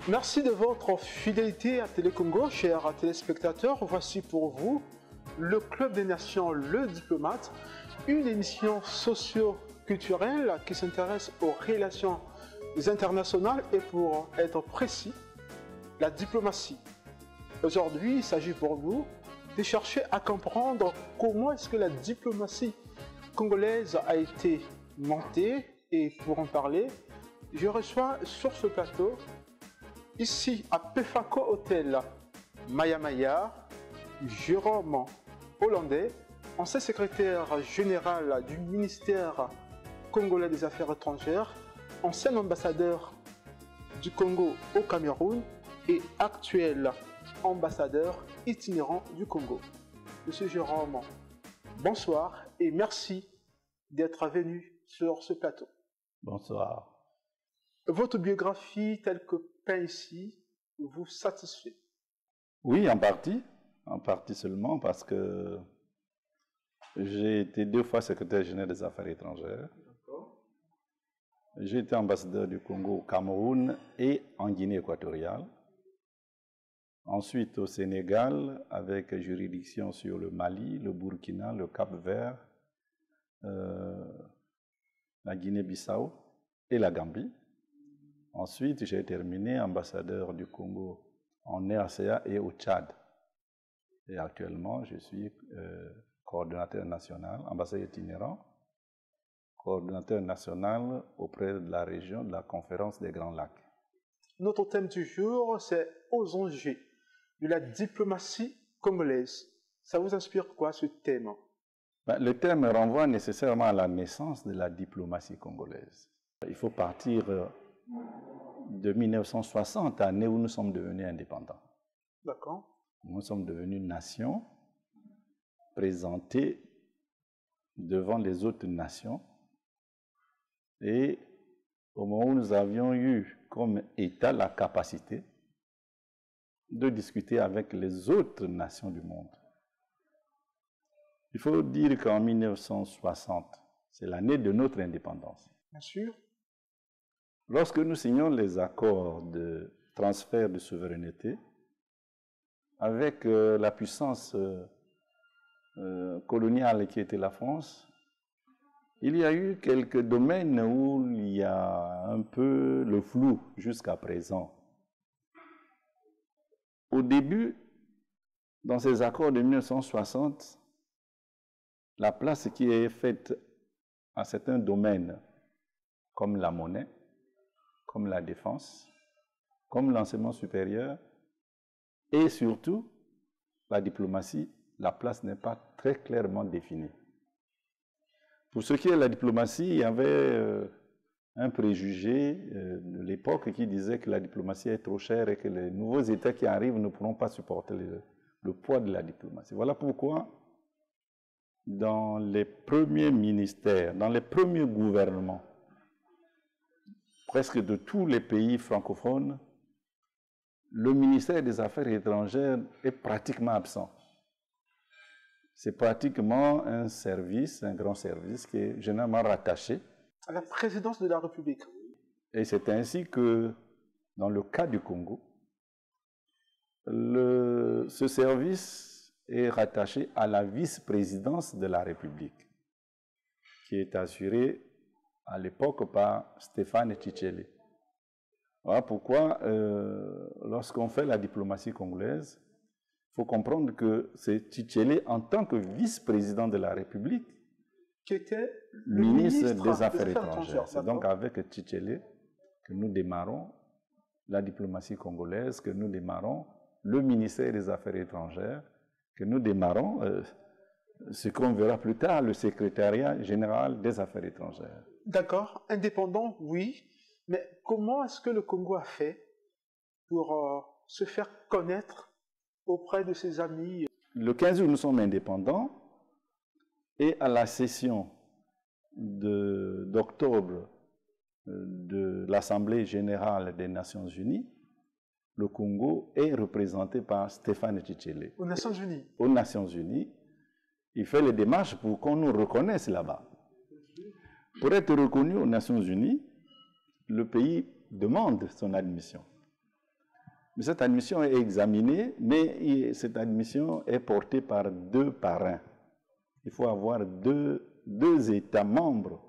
Merci de votre fidélité à Télécongo, chers téléspectateurs. Voici pour vous le Club des Nations, le diplomate, une émission socio-culturelle qui s'intéresse aux relations internationales et pour être précis, la diplomatie. Aujourd'hui, il s'agit pour nous de chercher à comprendre comment est-ce que la diplomatie congolaise a été montée, et pour en parler, je reçois sur ce plateau ici à Pefako Hotel Maya Maya, Jérôme Hollandais, ancien secrétaire général du ministère congolais des Affaires étrangères, ancien ambassadeur du Congo au Cameroun et actuel ambassadeur itinérant du Congo. Monsieur Jérôme, bonsoir et merci d'être venu sur ce plateau. Bonsoir. Votre biographie telle que peint ici vous satisfait? Oui, en partie seulement parce que j'ai été 2 fois secrétaire général des Affaires étrangères. J'ai été ambassadeur du Congo au Cameroun et en Guinée équatoriale. Ensuite au Sénégal avec juridiction sur le Mali, le Burkina, le Cap-Vert, la Guinée-Bissau et la Gambie. Ensuite, j'ai terminé ambassadeur du Congo en RCA et au Tchad. Et actuellement, je suis coordonnateur national, ambassadeur itinérant, coordonnateur national auprès de la région de la conférence des Grands Lacs. Notre thème du jour, c'est aux enjeux de la diplomatie congolaise. Ça vous inspire quoi, ce thème? Le thème renvoie nécessairement à la naissance de la diplomatie congolaise. Il faut partir de 1960, année où nous sommes devenus indépendants. D'accord. Nous sommes devenus nation, présentée devant les autres nations. Et au moment où nous avions eu comme État la capacité de discuter avec les autres nations du monde. Il faut dire qu'en 1960, c'est l'année de notre indépendance. Bien sûr. Lorsque nous signons les accords de transfert de souveraineté avec la puissance coloniale qui était la France, il y a eu quelques domaines où il y a un peu le flou jusqu'à présent. Au début, dans ces accords de 1960, la place qui est faite à certains domaines, comme la monnaie, comme la défense, comme l'enseignement supérieur, et surtout la diplomatie, la place n'est pas très clairement définie. Pour ce qui est de la diplomatie, il y avait un préjugé de l'époque qui disait que la diplomatie est trop chère et que les nouveaux États qui arrivent ne pourront pas supporter le poids de la diplomatie. Voilà pourquoi, dans les premiers ministères, dans les premiers gouvernements, presque de tous les pays francophones, le ministère des Affaires étrangères est pratiquement absent. C'est pratiquement un service, un grand service qui est généralement rattaché à la présidence de la République. Et c'est ainsi que, dans le cas du Congo, ce service est rattaché à la vice-présidence de la République, qui est assurée à l'époque par Stéphane Tshisekedi. Voilà pourquoi, lorsqu'on fait la diplomatie congolaise, il faut comprendre que c'est Tshisekedi, en tant que vice-président de la République, qui était le ministre des Affaires étrangères. C'est donc avec Tshisekedi que nous démarrons la diplomatie congolaise, que nous démarrons le ministère des Affaires étrangères, que nous démarrons ce qu'on verra plus tard, le secrétariat général des Affaires étrangères. D'accord, indépendant, oui, mais comment est-ce que le Congo a fait pour se faire connaître auprès de ses amis? Le 15 août, nous sommes indépendants, et à la session d'octobre de l'Assemblée générale des Nations unies, le Congo est représenté par Stéphane Tshisekedi. Aux Nations unies? Aux Nations unies. Il fait les démarches pour qu'on nous reconnaisse là-bas. Pour être reconnu aux Nations unies, le pays demande son admission. Mais cette admission est examinée, mais cette admission est portée par 2 parrains. Il faut avoir deux États membres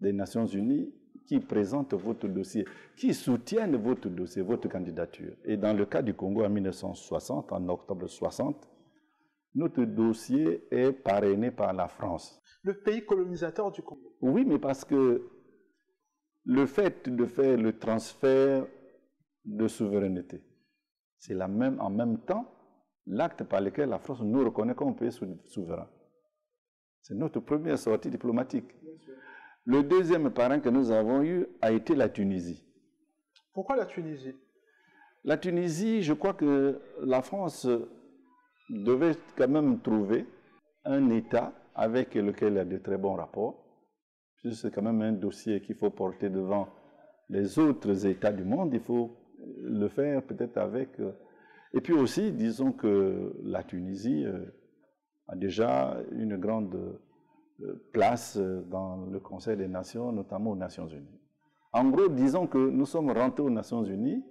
des Nations Unies qui présentent votre dossier, qui soutiennent votre dossier, votre candidature. Et dans le cas du Congo en 1960, en octobre 60, notre dossier est parrainé par la France. Le pays colonisateur du Congo. Oui, mais parce que le fait de faire le transfert de souveraineté, c'est en même temps l'acte par lequel la France nous reconnaît comme pays souverain. C'est notre première sortie diplomatique. Le deuxième parrain que nous avons eu a été la Tunisie. Pourquoi la Tunisie? La Tunisie, je crois que la France devait quand même trouver un État avec lequel il y a de très bons rapports. C'est quand même un dossier qu'il faut porter devant les autres États du monde. Il faut le faire peut-être avec... Et puis aussi, disons que la Tunisie a déjà une grande place dans le Conseil des Nations, notamment aux Nations Unies. En gros, disons que nous sommes rentrés aux Nations Unies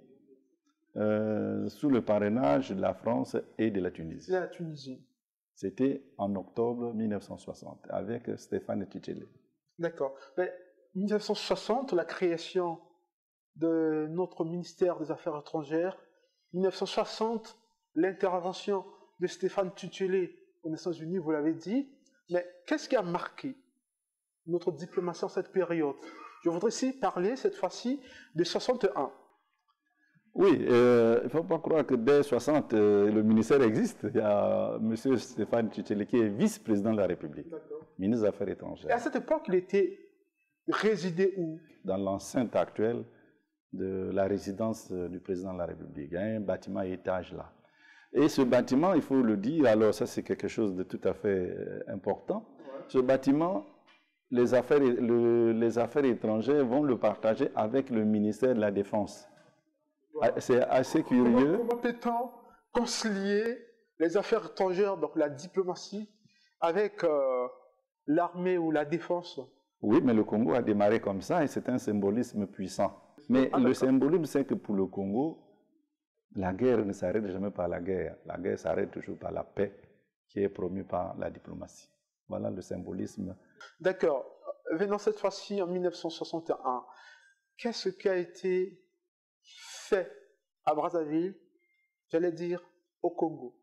sous le parrainage de la France et de la Tunisie. La Tunisie. C'était en octobre 1960, avec Stéphane Tshisekedi. D'accord. Mais 1960, la création de notre ministère des Affaires étrangères. 1960, l'intervention de Stéphane Tshisekedi aux Nations Unies, vous l'avez dit. Mais qu'est-ce qui a marqué notre diplomatie en cette période? Je voudrais ici parler, cette fois-ci, de 61. Oui, il ne faut pas croire que dès 60, le ministère existe. Il y a M. Stéphane Tshisekedi qui est vice-président de la République, ministre des Affaires étrangères. Et à cette époque, il était résidé où? Dans l'enceinte actuelle de la résidence du président de la République. Il y a un bâtiment à étage là. Et ce bâtiment, il faut le dire, alors ça c'est quelque chose de tout à fait important. Ouais. Ce bâtiment, les affaires étrangères vont le partager avec le ministère de la Défense. Ouais. C'est assez curieux. Comment peut-on concilier les affaires étrangères, donc la diplomatie, avec l'armée ou la défense? Oui, mais le Congo a démarré comme ça et c'est un symbolisme puissant. Mais le symbolisme, c'est que pour le Congo, la guerre ne s'arrête jamais par la guerre. La guerre s'arrête toujours par la paix qui est promue par la diplomatie. Voilà le symbolisme. D'accord. Venons cette fois-ci en 1961. Qu'est-ce qui a été fait à Brazzaville, j'allais dire au Congo?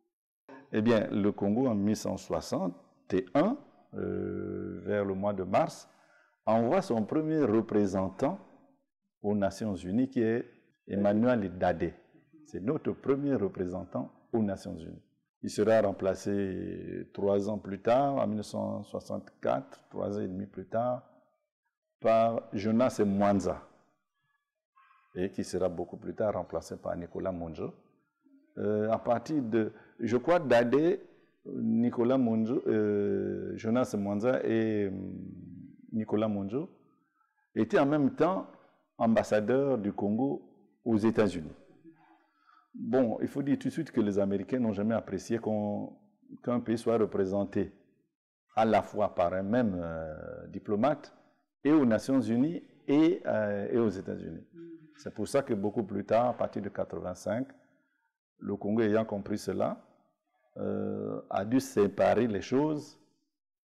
Eh bien, le Congo en 1961, vers le mois de mars, envoie son premier représentant aux Nations Unies qui est Emmanuel Dadé. C'est notre premier représentant aux Nations Unies. Il sera remplacé 3 ans plus tard, en 1964, 3 ans et demi plus tard, par Jonas Mwanza, et qui sera beaucoup plus tard remplacé par Nicolas Monjo. À partir de, je crois, Dadé, Nicolas Monjo, Jonas Mwanza et Nicolas Monjo étaient en même temps ambassadeurs du Congo aux États-Unis. Bon, il faut dire tout de suite que les Américains n'ont jamais apprécié qu'un pays soit représenté à la fois par un même diplomate et aux Nations Unies et aux États-Unis. C'est pour ça que beaucoup plus tard, à partir de 1985, le Congo ayant compris cela, a dû séparer les choses,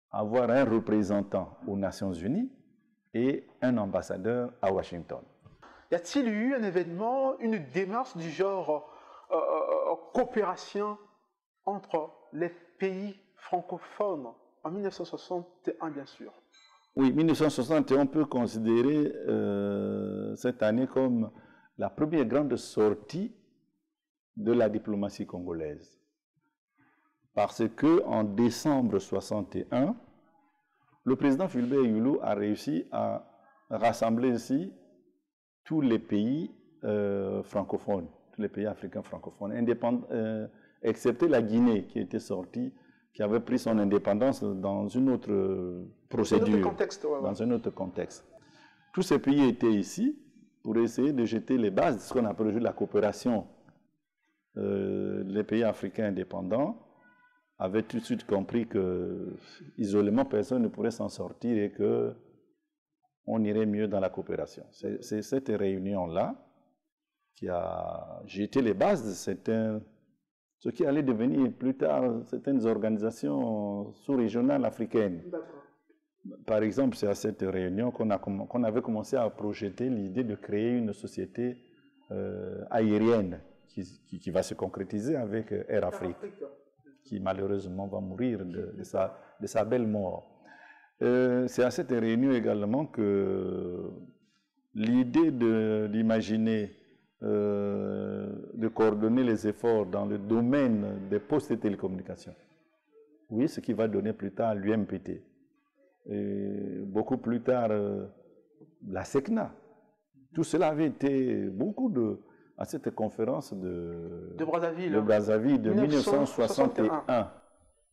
avoir un représentant aux Nations Unies et un ambassadeur à Washington. Y a-t-il eu un événement, une démarche du genre coopération entre les pays francophones en 1961, bien sûr? Oui, 1961, on peut considérer cette année comme la première grande sortie de la diplomatie congolaise. Parce qu'en décembre 1961, le président Fulbert Yulu a réussi à rassembler ici tous les pays francophones, tous les pays africains francophones, excepté la Guinée qui était sortie, qui avait pris son indépendance dans une autre procédure, dans un autre contexte. Tous ces pays étaient ici pour essayer de jeter les bases de ce qu'on appelle aujourd'hui la coopération. Les pays africains indépendants avaient tout de suite compris que isolément personne ne pourrait s'en sortir et qu'on irait mieux dans la coopération. C'est cette réunion-là qui a jeté les bases de ce qui allait devenir plus tard certaines organisations sous-régionales africaines. Par exemple, c'est à cette réunion qu'on avait commencé à projeter l'idée de créer une société aérienne qui va se concrétiser avec Air Afrique, qui malheureusement va mourir de sa belle mort. C'est à cette réunion également que l'idée d'imaginer, de coordonner les efforts dans le domaine des postes et télécommunications, oui, ce qui va donner plus tard l'UMPT. Et beaucoup plus tard, la SECNA. Tout cela avait été à cette conférence de Brazzaville de 1961.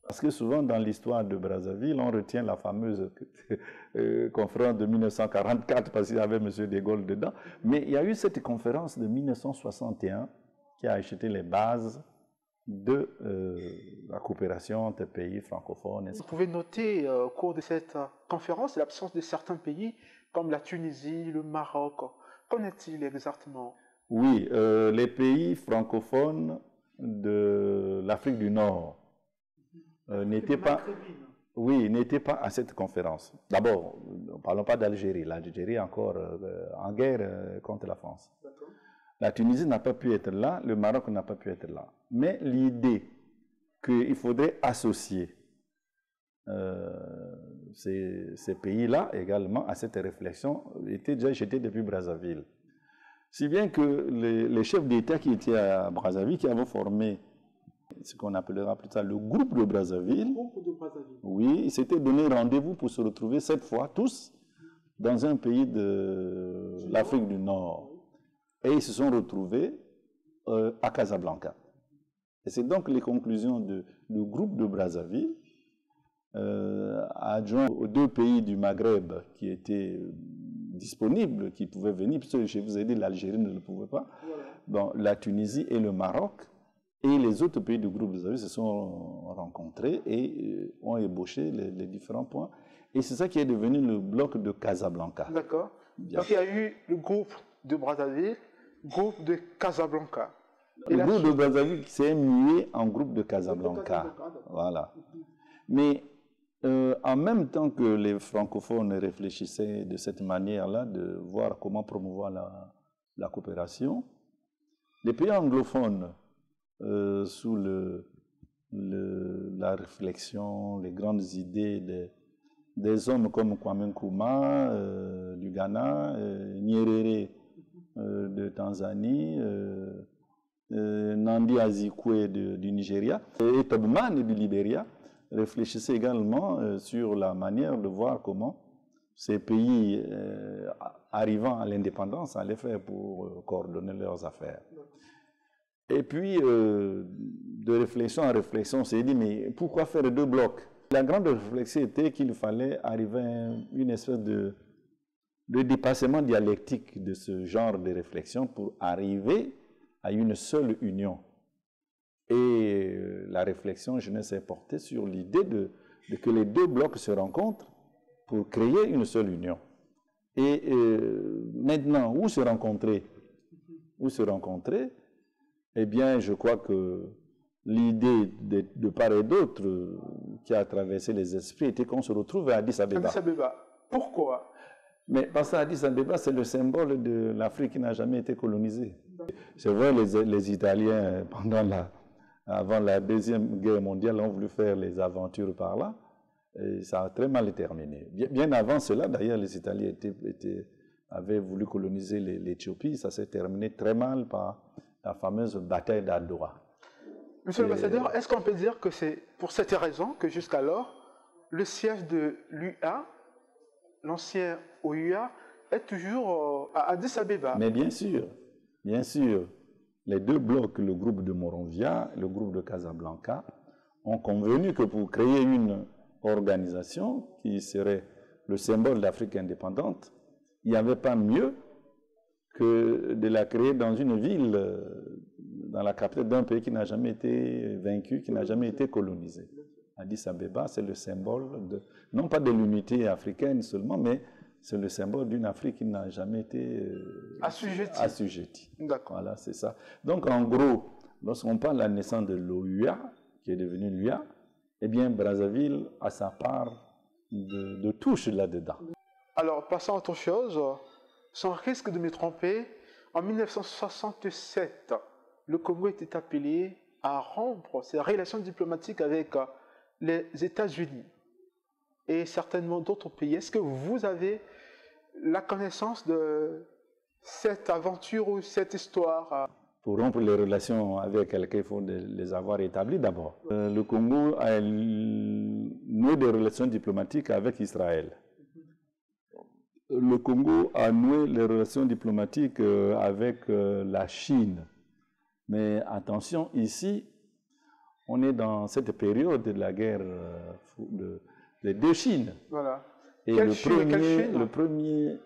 Parce que souvent dans l'histoire de Brazzaville, on retient la fameuse conférence de 1944 parce qu'il y avait M. de Gaulle dedans. Mais il y a eu cette conférence de 1961 qui a acheté les bases de la coopération entre pays francophones. Vous pouvez noter au cours de cette conférence l'absence de certains pays comme la Tunisie, le Maroc. Qu'en est-il exactement? Oui, les pays francophones de l'Afrique du Nord n'étaient pas à cette conférence. D'abord, ne parlons pas d'Algérie. L'Algérie est encore en guerre contre la France. La Tunisie n'a pas pu être là, le Maroc n'a pas pu être là. Mais l'idée qu'il faudrait associer ces pays-là également à cette réflexion était déjà jetée depuis Brazzaville. Si bien que les chefs d'État qui étaient à Brazzaville, qui avaient formé ce qu'on appellera plus tard le groupe de Brazzaville, oui, ils s'étaient donné rendez-vous pour se retrouver cette fois tous dans un pays de l'Afrique du Nord. Et ils se sont retrouvés à Casablanca. Et c'est donc les conclusions du groupe de Brazzaville, adjoint aux deux pays du Maghreb qui étaient disponibles, qui pouvaient venir, puisque je vous ai dit l'Algérie ne le pouvait pas, bon, la Tunisie et le Maroc, et les autres pays du groupe Brazzaville se sont rencontrés et ont ébauché les différents points. Et c'est ça qui est devenu le bloc de Casablanca. D'accord. Donc il y a eu le groupe de Brazzaville, groupe de Casablanca. Et le groupe de Brazzaville s'est mué en groupe de Casablanca. Voilà. Mais en même temps que les francophones réfléchissaient de cette manière-là, de voir comment promouvoir la coopération, les pays anglophones, sous la réflexion, les grandes idées des hommes comme Kwame Nkrumah du Ghana, Nyerere de Tanzanie, Nnamdi Azikiwe du Nigeria et Tubman du Libéria, réfléchissaient également sur la manière de voir comment ces pays arrivant à l'indépendance allaient faire pour coordonner leurs affaires. Et puis, de réflexion en réflexion, on s'est dit, mais pourquoi faire deux blocs? La grande réflexion était qu'il fallait arriver à une espèce de dépassement dialectique de ce genre de réflexion pour arriver à une seule union. Et la réflexion jeunesse est portée sur l'idée de que les deux blocs se rencontrent pour créer une seule union. Et maintenant, où se rencontrer? Eh bien, je crois que l'idée de part et d'autre qui a traversé les esprits était qu'on se retrouve à Addis Abeba. Addis Abeba. Pourquoi? Mais parce qu'Addis Abeba, c'est le symbole de l'Afrique qui n'a jamais été colonisée. C'est vrai, les Italiens, avant la Deuxième Guerre mondiale, ont voulu faire les aventures par là. Et ça a très mal terminé. Bien avant cela, d'ailleurs, les Italiens avaient voulu coloniser l'Éthiopie. Ça s'est terminé très mal par la fameuse bataille d'Adwa. Monsieur l'ambassadeur, est-ce qu'on peut dire que c'est pour cette raison que jusqu'alors, le siège de l'UA, l'ancien OUA, est toujours à Addis Abeba? Mais bien sûr, bien sûr. Les deux blocs, le groupe de Monrovia et le groupe de Casablanca, ont convenu que pour créer une organisation qui serait le symbole d'Afrique indépendante, il n'y avait pas mieux que de la créer dans une ville, dans la capitale d'un pays qui n'a jamais été vaincu, qui n'a jamais été colonisé. Addis Abeba, c'est le symbole, non pas de l'unité africaine seulement, mais c'est le symbole d'une Afrique qui n'a jamais été assujettie. D'accord. Voilà, c'est ça. Donc, en gros, lorsqu'on parle de la naissance de l'OUA, qui est devenue l'UA, eh bien, Brazzaville a sa part de touche là-dedans. Alors, passons à autre chose. Sans risque de me tromper, en 1967, le Congo était appelé à rompre ses relations diplomatiques avec les États-Unis et certainement d'autres pays. Est-ce que vous avez la connaissance de cette aventure ou cette histoire? Pour rompre les relations avec quelqu'un, il faut les avoir établies d'abord. Le Congo a noué des relations diplomatiques avec Israël. Le Congo a noué les relations diplomatiques avec la Chine. Mais attention, ici, on est dans cette période de la guerre des deux Chines. Voilà. Et le premier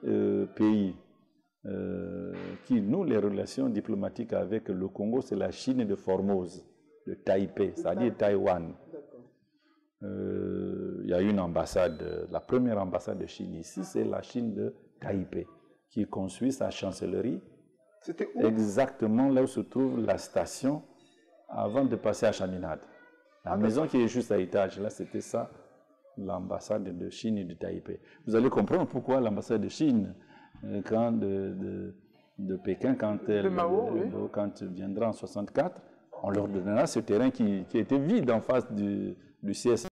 pays qui noue les relations diplomatiques avec le Congo, c'est la Chine de Formose, de Taipei, c'est-à-dire Taïwan. Il y a une ambassade, la première ambassade de Chine ici, c'est la Chine de Taipei, qui construit sa chancellerie. C'était où? Exactement là où se trouve la station avant de passer à Chaminade. La maison qui est juste à l'étage, là, c'était ça, l'ambassade de Chine et de Taipei. Vous allez comprendre pourquoi l'ambassade de Chine, quand de Pékin, quand elle viendra en 64, on leur donnera ce terrain qui était vide en face du CSA.